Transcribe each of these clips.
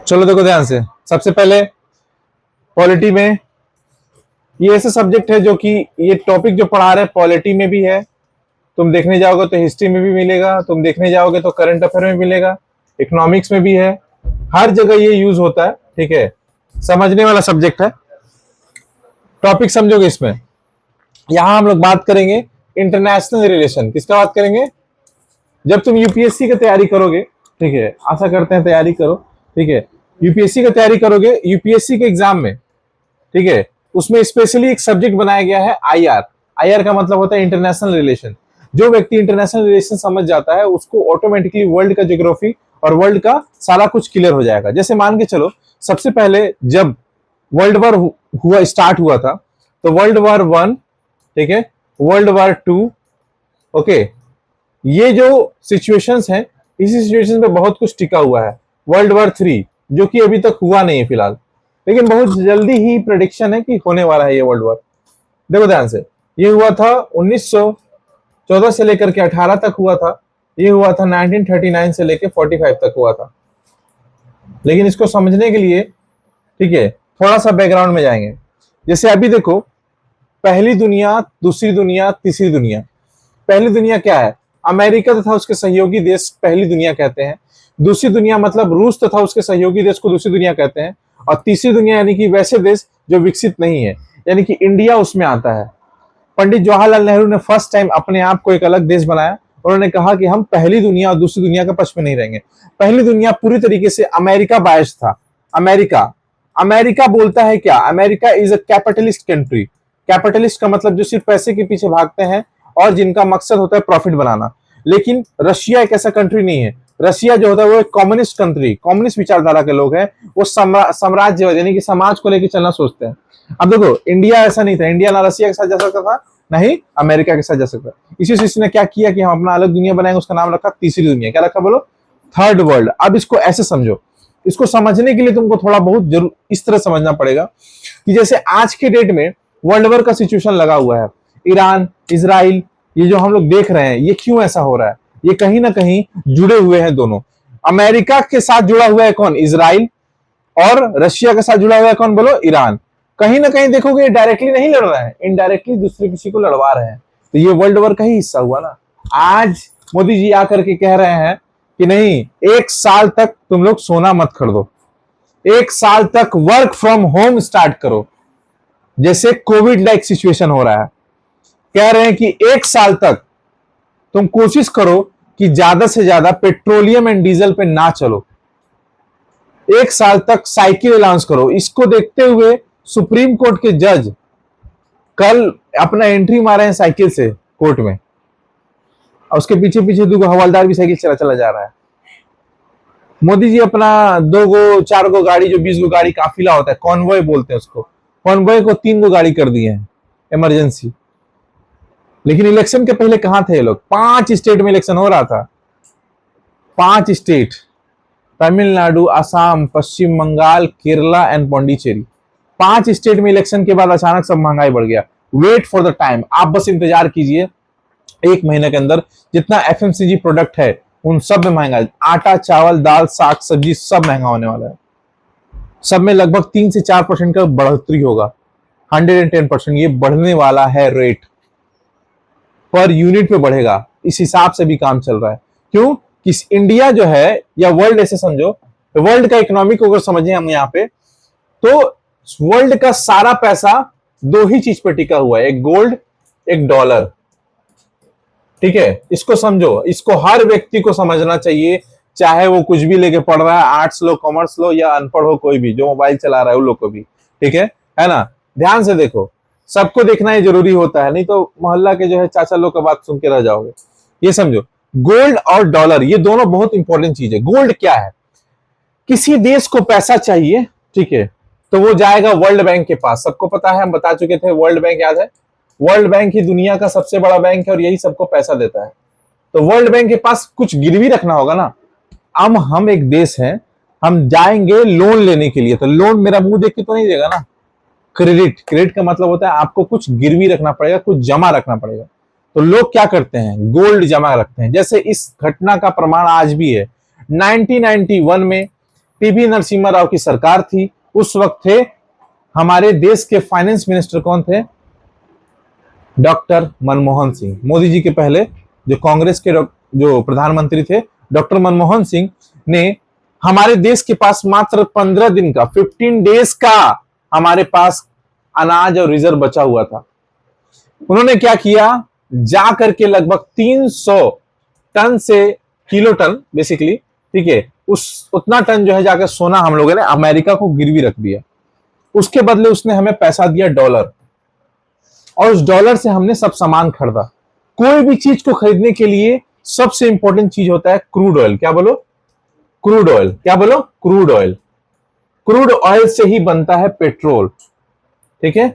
चलो देखो ध्यान से। सबसे पहले पॉलिटी में ये ऐसा सब्जेक्ट है जो कि ये टॉपिक जो पढ़ा रहे हैं पॉलिटी में भी है। तुम देखने जाओगे तो हिस्ट्री में भी मिलेगा, तुम देखने जाओगे तो करंट अफेयर में मिलेगा, इकोनॉमिक्स में भी है। हर जगह ये यूज होता है। ठीक है, समझने वाला सब्जेक्ट है। टॉपिक समझोगे इसमें। यहां हम लोग बात करेंगे इंटरनेशनल रिलेशन। किसका बात करेंगे? जब तुम यूपीएससी की तैयारी करोगे, ठीक है, आशा करते हैं तैयारी करो। ठीक है, यूपीएससी की तैयारी करोगे, यूपीएससी के एग्जाम में, ठीक है, उसमें स्पेशली एक सब्जेक्ट बनाया गया है आईआर। आईआर का मतलब होता है इंटरनेशनल रिलेशन। जो व्यक्ति इंटरनेशनल रिलेशन समझ जाता है उसको ऑटोमेटिकली वर्ल्ड का ज्योग्राफी और वर्ल्ड का सारा कुछ क्लियर हो जाएगा। जैसे मान के चलो, सबसे पहले जब वर्ल्ड वॉर हुआ स्टार्ट हुआ था, तो वर्ल्ड वॉर वन, ठीक है, वर्ल्ड वॉर टू, ओके, ये जो सिचुएशंस हैं, इसी सिचुएशन पे बहुत कुछ टिका हुआ है। वर्ल्ड वॉर थ्री, जो कि अभी तक हुआ नहीं है फिलहाल, लेकिन बहुत जल्दी ही प्रेडिक्शन है कि होने वाला है ये वर्ल्ड वॉर। देखो ध्यान से, ये हुआ था 1914 से लेकर के 18 तक हुआ था। ये हुआ था 1939 से लेकर 45 तक हुआ था। लेकिन इसको समझने के लिए, ठीक है, थोड़ा सा बैकग्राउंड में जाएंगे। जैसे अभी देखो, पहली दुनिया, दूसरी दुनिया, तीसरी दुनिया। पहली दुनिया क्या है? अमेरिका तथा उसके सहयोगी देश पहली दुनिया कहते हैं। दूसरी दुनिया मतलब रूस तथा उसके सहयोगी देश को दूसरी दुनिया कहते हैं। और तीसरी दुनिया यानी कि वैसे देश जो विकसित नहीं है, यानी कि इंडिया उसमें आता है। पंडित जवाहरलाल नेहरू ने फर्स्ट टाइम अपने आप को एक अलग देश बनाया। उन्होंने कहा कि हम पहली दुनिया और दूसरी दुनिया के पक्ष में नहीं रहेंगे। पहली दुनिया पूरी तरीके से अमेरिका बायस्ड था। अमेरिका, अमेरिका बोलता है क्या? America is a capitalist country. Capitalist का मतलब जो सिर्फ पैसे के पीछे भागते हैं और जिनका मकसद होता है प्रॉफिट बनाना। लेकिन रशिया एक ऐसा कंट्री नहीं है। रशिया जो होता है वो एक कम्युनिस्ट कंट्री, कम्युनिस्ट विचारधारा के लोग हैं। वो साम्राज्य यानी कि समाज को लेकर चलना सोचते हैं। अब देखो, इंडिया ऐसा नहीं था। इंडिया ना रशिया के साथ जा सकता था, ना ही अमेरिका के साथ जा सकता। इसी से इसने क्या किया कि हम अपना अलग दुनिया बनाएंगे। उसका नाम रखा तीसरी दुनिया। क्या रखा बोलो? Third world. अब इसको ऐसे समझो। इसको समझने के लिए तुमको थोड़ा बहुत जरूर इस तरह समझना पड़ेगा कि जैसे आज के डेट में वर्ल्ड वॉर का सिचुएशन लगा हुआ है। ईरान, इजराइल, ये जो हम लोग देख रहे हैं, ये क्यों ऐसा हो रहा है? ये कहीं ना कहीं जुड़े हुए हैं दोनों। अमेरिका के साथ जुड़ा हुआ है कौन? इजराइल। और रशिया के साथ जुड़ा हुआ है कौन बोलो? ईरान। कहीं ना कहीं देखोगे डायरेक्टली नहीं लड़ रहा है, इनडायरेक्टली दूसरे किसी को लड़वा रहे हैं। तो ये वर्ल्ड वॉर का ही हिस्सा हुआ ना। आज मोदी जी आकर के कह रहे हैं कि नहीं, 1 साल तक तुम लोग सोना मत खरीदो, 1 साल तक वर्क फ्रॉम होम स्टार्ट करो। जैसे कोविड लाइक सिचुएशन हो रहा है, कह रहे हैं कि 1 साल तक तुम कोशिश करो कि ज्यादा से ज्यादा पेट्रोलियम एंड डीजल पे ना चलो। 1 साल तक साइकिल अलाउंस करो। इसको देखते हुए सुप्रीम कोर्ट के जज कल अपना एंट्री मारे हैं साइकिल से कोर्ट में, और उसके पीछे पीछे 2 हवलदार भी साइकिल चला चला जा रहा है। मोदी जी अपना 2 4 गाड़ी, जो 20 गाड़ी काफिला होता है, कॉन्वॉय बोलते हैं उसको, कॉन्वॉय को 3 गाड़ी कर दिए हैं इमरजेंसी। लेकिन इलेक्शन के पहले कहां थे ये लोग? 5 स्टेट में इलेक्शन हो रहा था। 5 state, Tamil Nadu, Assam, Paschim Bengal, Kerala and Pondicherry. 5 state में इलेक्शन के बाद अचानक सब महंगाई बढ़ गया। वेट फॉर द टाइम, आप बस इंतजार कीजिए। 1 महीने के अंदर जितना एफएमसीजी प्रोडक्ट है उन सब में महंगाई, आटा, चावल, दाल, साग सब्जी सब महंगा होने वाला है। सब में लगभग 3 से 4% का बढ़ोतरी होगा। 110% ये बढ़ने वाला है। रेट पर यूनिट पे बढ़ेगा। इस हिसाब से भी काम चल रहा है। क्यों? कि इंडिया जो है, या वर्ल्ड ऐसे समझो, वर्ल्ड का इकोनॉमिक अगर समझें हम यहाँ पे, तो वर्ल्ड का सारा पैसा 2 ही चीज पे टिका हुआ है, एक गोल्ड, एक डॉलर। ठीक है, इसको समझो। इसको हर व्यक्ति को समझना चाहिए, चाहे वो कुछ भी लेके पढ़ रहा है, आर्ट्स लो, कॉमर्स लो, या अनपढ़ हो, कोई भी जो मोबाइल चला रहा है उन लोग को भी। ठीक है ना? ध्यान से देखो, सबको देखना ही जरूरी होता है, नहीं तो मोहल्ला के जो है चाचा लोग का बात सुन के रह जाओगे। ये समझो, गोल्ड और डॉलर ये दोनों बहुत इंपॉर्टेंट चीज है। गोल्ड क्या है? किसी देश को पैसा चाहिए, ठीक है, तो वो जाएगा वर्ल्ड बैंक के पास। सबको पता है, हम बता चुके थे, वर्ल्ड बैंक याद है? वर्ल्ड बैंक ही दुनिया का सबसे बड़ा बैंक है और यही सबको पैसा देता है। तो वर्ल्ड बैंक के पास कुछ गिरवी रखना होगा ना। अब हम एक देश है, हम जाएंगे लोन लेने के लिए, तो लोन मेरा मुंह देख के तो नहीं देगा ना। क्रेडिट, क्रेडिट का मतलब होता है आपको कुछ गिरवी रखना पड़ेगा, कुछ जमा रखना पड़ेगा। तो लोग क्या करते हैं? गोल्ड जमा रखते हैं। जैसे इस घटना का प्रमाण आज भी है। 1991 में पीवी नरसिम्हा राव की सरकार थी। उस वक्त थे हमारे देश के फाइनेंस मिनिस्टर कौन थे? डॉक्टर मनमोहन सिंह। मोदी जी के पहले जो कांग्रेस के जो प्रधानमंत्री थे डॉक्टर मनमोहन सिंह ने हमारे देश के पास मात्र 15 दिन का 15 डेज का हमारे पास अनाज और रिजर्व बचा हुआ था। उन्होंने क्या किया, जा करके लगभग 300 टन से किलो टन बेसिकली, ठीक है, उस उतना टन जो है जाकर सोना हम लोगों ने अमेरिका को गिरवी रख दिया। उसके बदले उसने हमें पैसा दिया डॉलर, और उस डॉलर से हमने सब सामान खरीदा। कोई भी चीज को खरीदने के लिए सबसे इंपॉर्टेंट चीज होता है क्रूड ऑयल। क्या बोलो? Crude oil. क्या बोलो? Crude oil. क्रूड ऑयल से ही बनता है पेट्रोल, ठीक है,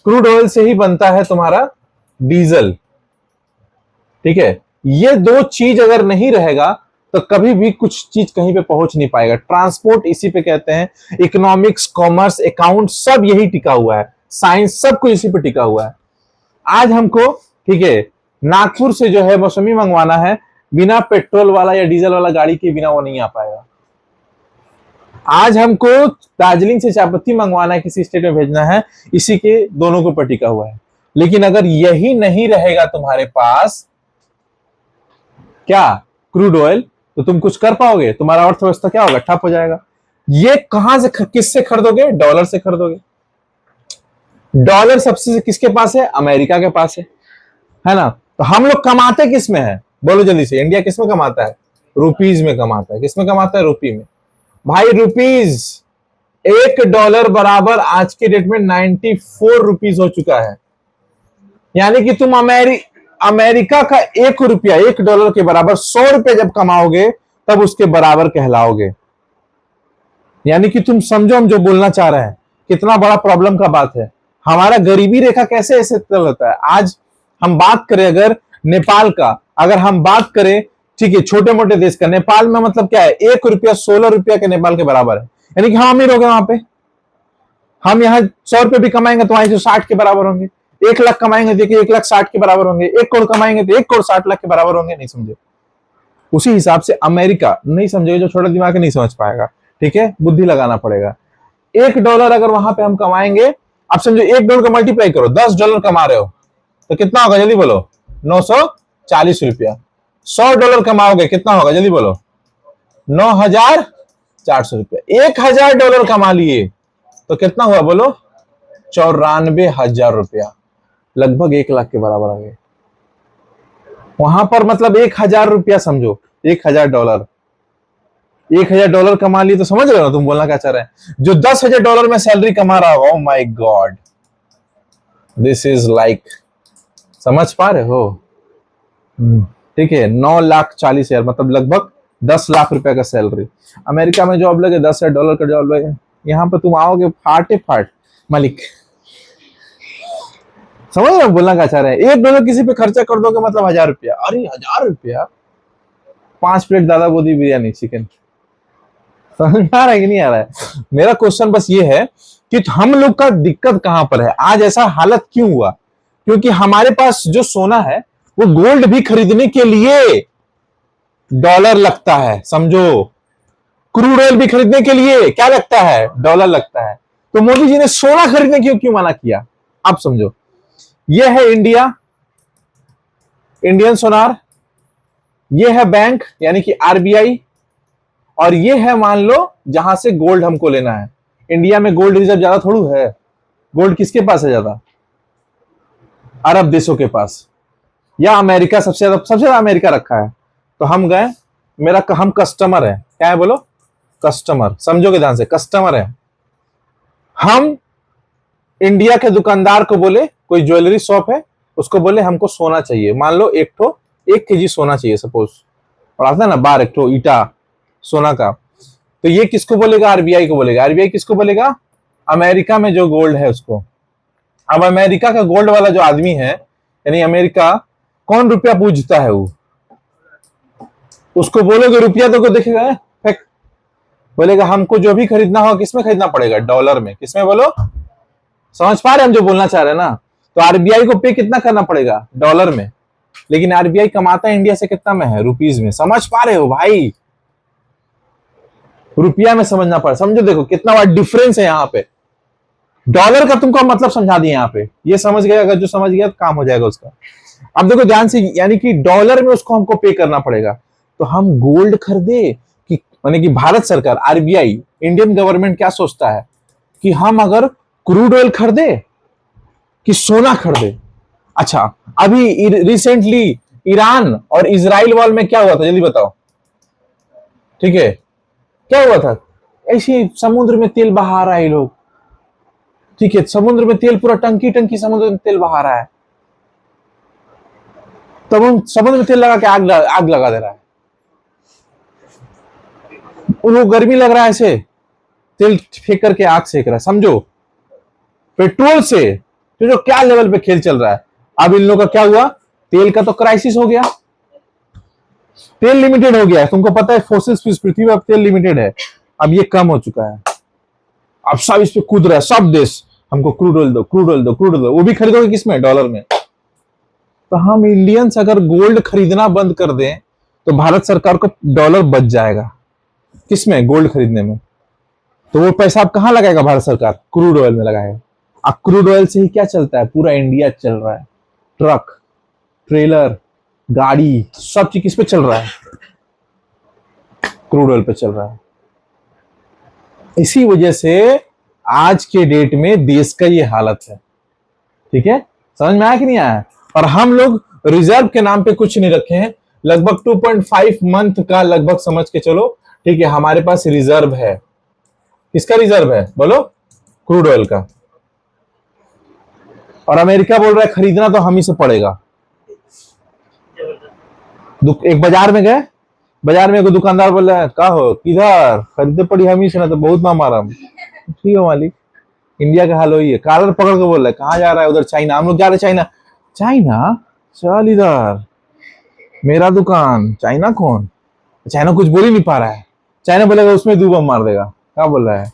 क्रूड ऑयल से ही बनता है तुम्हारा डीजल, ठीक है। ये दो चीज अगर नहीं रहेगा तो कभी भी कुछ चीज कहीं पे पहुंच नहीं पाएगा। ट्रांसपोर्ट इसी पे कहते हैं, इकोनॉमिक्स, कॉमर्स, अकाउंट सब यही टिका हुआ है, साइंस सब कुछ इसी पे टिका हुआ है। आज हमको, ठीक है, नागपुर से जो है मौसमी मंगवाना है, बिना पेट्रोल वाला या डीजल वाला गाड़ी के बिना वो नहीं आ पाएगा। आज हमको दार्जिलिंग से चायपत्ती मंगवाना है, किसी स्टेट में भेजना है, इसी के दोनों के ऊपर टिका हुआ है। लेकिन अगर यही नहीं रहेगा तुम्हारे पास, क्या, क्रूड ऑयल, तो तुम कुछ कर पाओगे? तुम्हारा अर्थव्यवस्था क्या होगा? ठप हो जाएगा। ये कहां से, किससे खरीदोगे? डॉलर से खरीदोगे। डॉलर सबसे किसके पास है? अमेरिका के पास है ना। तो हम लोग कमाते किस में है? बोलो जल्दी से। इंडिया किस में कमाता है? रुपीज में कमाता है। किस में कमाता है? रुपी में। भाई रुपीज, $1 बराबर आज के डेट में 94 रुपीज हो चुका है। यानी कि तुम अमेरिका का ₹1, $1 के बराबर 100 रुपए जब कमाओगे तब उसके बराबर कहलाओगे। यानी कि तुम समझो हम जो बोलना चाह रहे हैं, कितना बड़ा प्रॉब्लम का बात है। हमारा गरीबी रेखा कैसे ऐसे होता है। आज हम बात करें अगर नेपाल का, अगर हम बात करें, ठीक है, छोटे मोटे देश का, नेपाल में मतलब क्या है, ₹1 ₹16 के नेपाल के बराबर है। यानी कि हम अमीर हो गए वहां पे। हम यहाँ 100 रुपए भी कमाएंगे तो वहां 60 के बराबर होंगे। 1 लाख कमाएंगे देखिए 1,60,000 के बराबर होंगे। 1 करोड़ कमाएंगे तो 1,60,00,000 के बराबर होंगे। नहीं समझे? उसी हिसाब से अमेरिका, नहीं समझेगा जो छोटा दिमाग नहीं समझ पाएगा, ठीक है, बुद्धि लगाना पड़ेगा। $1 अगर वहां पे हम कमाएंगे, आप समझो $1 का मल्टीप्लाई करो, $10 कमा रहे हो तो कितना होगा? जल्दी बोलो। 940 रुपया। $100 कमाओगे कितना होगा? जल्दी बोलो। 9,400 रुपया। $1,000 कमा लिए तो कितना हुआ? बोलो। 94,000 रुपया, लगभग 1 लाख के बराबर आ गए। वहां पर मतलब 1,000 रुपया समझो, $1,000। $1,000 कमा लिए तो समझ रहे हो तुम बोलना क्या चाह रहे हैं। जो $10,000 में सैलरी कमा रहा होगा, oh my God, this is like, समझ पा रहे हो? ठीक है, 9,40,000 मतलब लगभग 10 लाख रुपए का सैलरी। अमेरिका में जॉब लगे, $10,000 का जॉब लगे, यहाँ पे तुम आओगे फाटे फाट मालिक। समझ रहे हो बोलना क्या चाह रहे हैं। $1 किसी पे खर्चा कर दोगे मतलब ₹1,000। अरे ₹1,000, 5 प्लेट दादा बोदी बिरयानी चिकन। समझ आ रहा है कि नहीं आ रहा है? मेरा क्वेश्चन बस ये है कि हम लोग का दिक्कत कहां पर है, आज ऐसा हालत क्यों हुआ? क्योंकि हमारे पास जो सोना है वो गोल्ड भी खरीदने के लिए डॉलर लगता है, समझो। क्रूड ऑयल भी खरीदने के लिए क्या लगता है? डॉलर लगता है। तो मोदी जी ने सोना खरीदने क्यों मना किया? आप समझो। ये है इंडिया, इंडियन सोनार, ये है बैंक यानी कि आरबीआई, और ये है मान लो जहां से गोल्ड हमको लेना है। इंडिया में गोल्ड रिजर्व ज्यादा थोड़ू है। गोल्ड किसके पास है ज्यादा? अरब देशों के पास, या अमेरिका सबसे ज्यादा अमेरिका रखा है। तो हम गए, हम कस्टमर है। क्या है बोलो? कस्टमर। समझोगे ध्यान से, कस्टमर है हम। इंडिया के दुकानदार को बोले, कोई ज्वेलरी शॉप है, उसको बोले हमको सोना चाहिए, मान लो 1 केजी सोना चाहिए सपोज, और आता है ना बार एक ईटा सोना का। तो ये किसको बोलेगा? आरबीआई को बोलेगा। आरबीआई किसको बोलेगा? अमेरिका में जो गोल्ड है उसको। अब अमेरिका का गोल्ड वाला जो आदमी है, यानी अमेरिका, कौन रुपया पूजता है वो? उसको बोलोगे रुपया तो को देखेगा फेक, बोलेगा हमको जो भी खरीदना हो किसमें खरीदना पड़ेगा? डॉलर में। किसमें बोलो? समझ पा रहे हम जो बोलना चाह रहे हैं ना। तो आरबीआई को पे कितना करना पड़ेगा? डॉलर में। लेकिन आरबीआई कमाता है इंडिया से कितना में है? रुपीज में। समझ पा रहे हो भाई? रुपया में समझना पड़ा। समझो, देखो कितना बड़ा डिफरेंस है यहाँ पे। डॉलर का तुमको मतलब समझा दिया यहाँ पे, ये समझ गया, अगर जो समझ गया तो काम हो जाएगा उसका। अब देखो ध्यान से, यानी कि डॉलर में उसको हमको पे करना पड़ेगा। तो हम गोल्ड खरीदे कि, यानी कि भारत सरकार, आरबीआई, इंडियन गवर्नमेंट क्या सोचता है कि हम अगर क्रूड ऑयल खरीदे कि सोना खरीदे। अच्छा, अभी रिसेंटली ईरान और इजराइल वाल में क्या हुआ था, जल्दी बताओ। ठीक है, क्या हुआ था? ऐसे समुद्र में तेल बहा रहा है ये लोग। ठीक है, समुद्र में तेल, पूरा टंकी टंकी समुद्र में तेल बहा रहा है। तब हम समुद्र में तेल लगा के आग लगा दे रहा है। उनको गर्मी लग रहा है, ऐसे तेल फेंक करके आग सेक रहा है। समझो, पेट्रोल से तो जो क्या लेवल पे खेल चल रहा है। अब इन लोगों का क्या हुआ, तेल का तो क्राइसिस हो गया, तेल लिमिटेड हो गया है। तुमको पता है फोसिल्स पृथ्वी पर तेल लिमिटेड है, अब ये कम हो चुका है। अब सब इस पे कूद रहा है, सब देश हमको क्रूड ऑयल दो, क्रूड ऑयल दो, क्रूड ऑयल दो। वो भी खरीदोगे किसमें? डॉलर में। तो हम इंडियंस अगर गोल्ड खरीदना बंद कर दें तो भारत सरकार को डॉलर बच जाएगा। किसमें? गोल्ड खरीदने में। तो वो पैसा अब कहां लगाएगा भारत सरकार? क्रूड ऑयल में लगाएगा। अब क्रूड ऑयल से ही क्या चलता है? पूरा इंडिया चल रहा है। ट्रक, ट्रेलर, गाड़ी, सब चीज किस पे चल रहा है? क्रूड ऑयल पे चल रहा है। इसी वजह से आज के डेट में देश का ये हालत है। ठीक है, समझ में आया कि नहीं आया? और हम लोग रिजर्व के नाम पे कुछ नहीं रखे हैं। लगभग 2.5 मंथ का लगभग समझ के चलो। ठीक है, हमारे पास रिजर्व है। किसका रिजर्व है बोलो? क्रूड ऑयल का। और अमेरिका बोल रहा है खरीदना तो हम ही से पड़ेगा। एक बाजार में गए, बाजार में एक दुकानदार बोल रहा है, का हो किधर खरीदे पड़ी हम ही से, ना तो बहुत ना मारा। ठीक है मालिक, इंडिया का हाल वही है। कॉलर पकड़ के बोल रहा है, कहाँ जा रहा है? उधर चाइना। हम लोग जा रहे चाइना। चाइना? चल इधर, मेरा दुकान। चाइना कौन? चाइना कुछ बोल ही नहीं पा रहा है। चाइना बोलेगा उसमें 2 बम मार देगा। क्या बोल रहा है?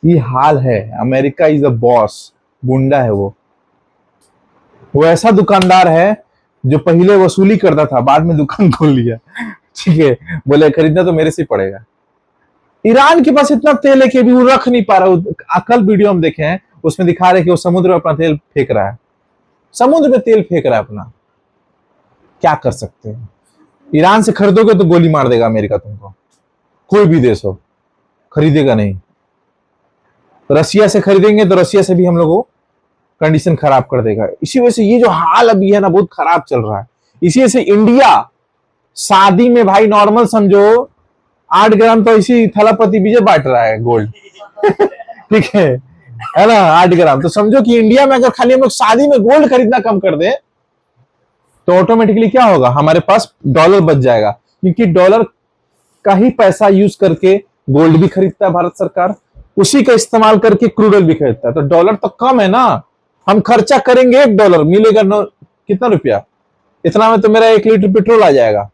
ये हाल है। अमेरिका इज द बॉस, गुंडा है वो ऐसा दुकानदार है जो पहले वसूली करता था, बाद में दुकान खोल लिया। ठीक है, बोले खरीदना तो मेरे से पड़ेगा। ईरान के पास इतना तेल है कि अभी वो रख नहीं पा रहा। कल वीडियो हम देखे हैं, उसमें दिखा रहे कि वो समुद्र में अपना तेल फेंक रहा है। समुद्र में तेल फेंक रहा है अपना। क्या कर सकते हैं? ईरान से खरीदोगे तो गोली मार देगा अमेरिका तुमको। कोई भी देश हो, खरीदेगा नहीं। रसिया से खरीदेंगे तो रसिया से भी हम लोग को कंडीशन खराब कर देगा। इसी वजह से ये जो हाल अभी है ना, बहुत खराब चल रहा है। इसी वजह से इंडिया शादी में भाई नॉर्मल समझो 8 ग्राम तो इसी थलापति विजय बांट रहा है गोल्ड। ठीक है ना? 8 ग्राम तो समझो कि इंडिया में अगर खाली हम लोग शादी में गोल्ड खरीदना कम कर दे तो ऑटोमेटिकली क्या होगा, हमारे पास डॉलर बच जाएगा। क्योंकि डॉलर का ही पैसा यूज करके गोल्ड भी खरीदता है भारत सरकार, उसी का इस्तेमाल करके क्रूड ऑयल भी खरीदता है। तो डॉलर तो कम है ना, हम खर्चा करेंगे $1, मिलेगा कितना रुपया? इतना में तो मेरा 1 लीटर पेट्रोल आ जाएगा।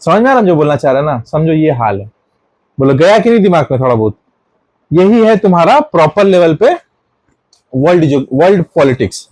समझ में आ रहा जो बोलना चाह रहा है ना? समझो ये हाल है। बोलो गया कि नहीं दिमाग में थोड़ा बहुत? यही है तुम्हारा प्रॉपर लेवल पे वर्ल्ड पॉलिटिक्स।